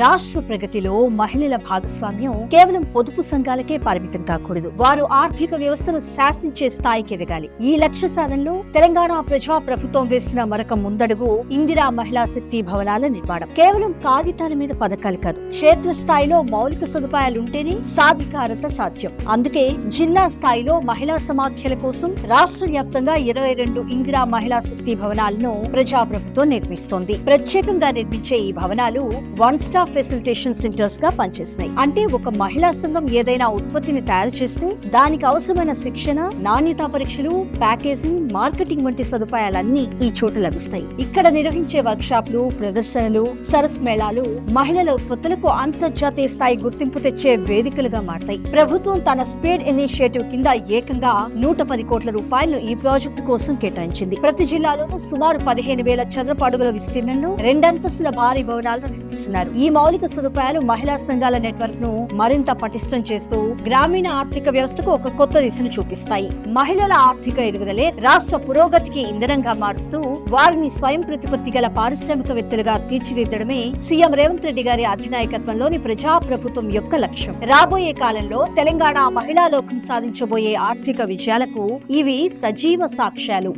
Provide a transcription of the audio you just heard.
రాష్ట్ర ప్రగతిలో మహిళల భాగస్వామ్యం కేవలం పొదుపు సంఘాలకే పరిమితం కాకూడదు. వారు ఆర్థిక వ్యవస్థను శాసించే స్థాయికి ఎదగాలి. ఈ లక్ష్య సాధనలో తెలంగాణ ప్రజా ప్రభుత్వం వేసిన మరొక ముందడుగు ఇందిరా మహిళా శక్తి భవనాల నిర్మాణం. కేవలం కాగితాల మీద పథకాలు కాదు, క్షేత్ర స్థాయిలో మౌలిక సదుపాయాలుంటేనే సాధికారత సాధ్యం. అందుకే జిల్లా స్థాయిలో మహిళా సమాఖ్యల కోసం రాష్ట్ర వ్యాప్తంగా 22 ఇందిరా మహిళా శక్తి భవనాలను ప్రజా ప్రభుత్వం నిర్మిస్తోంది. ప్రత్యేకంగా నిర్మించే ఈ భవనాలు వన్ స్టాప్ ఫెసిలిటేషన్ సెంటర్స్ గా పనిచేస్తున్నాయి. అంటే ఒక మహిళా సంఘం ఏదైనా ఉత్పత్తిని తయారు చేస్తే దానికి అవసరమైన శిక్షణ, నాణ్యతా పరీక్షలు, ప్యాకేజింగ్, మార్కెటింగ్ వంటి సదుపాయాలన్నీ ఈ చోట లభిస్తాయి. ఇక్కడ నిర్వహించే వర్క్ షాప్లు, ప్రదర్శనలు, సరస్ మేళాలు మహిళల ఉత్పత్తులకు అంతర్జాతీయ స్థాయి గుర్తింపు తెచ్చే వేదికలుగా మారతాయి. ప్రభుత్వం తన స్పేడ్ ఇనిషియేటివ్ కింద ఏకంగా 110 కోట్ల రూపాయలను ఈ ప్రాజెక్టు కోసం కేటాయించింది. ప్రతి జిల్లాలోనూ సుమారు 15,000 చదరపు అడుగుల విస్తీర్ణంలో 2 అంతస్తుల భారీ భవనాలను నిర్మిస్తున్నారు. ఈ మౌలిక సదుపాయాలు మహిళా సంఘాల నెట్వర్క్ ను మరింత పటిష్టం చేస్తూ గ్రామీణ ఆర్థిక వ్యవస్థకు ఒక కొత్త దిశను చూపిస్తాయి. మహిళల ఆర్థిక ఎదుగుదలే రాష్ట్ర పురోగతికి ఇంధనంగా మారుస్తూ వారిని స్వయం ప్రతిపత్తి గల పారిశ్రామికవేత్తలుగా తీర్చిదిద్దడమే సీఎం రేవంత్ రెడ్డి గారి అధినాయకత్వంలోని ప్రజా ప్రభుత్వం యొక్క లక్ష్యం. రాబోయే కాలంలో తెలంగాణ మహిళా లోకం సాధించబోయే ఆర్థిక విజయాలకు ఇవి సజీవ సాక్ష్యాలు.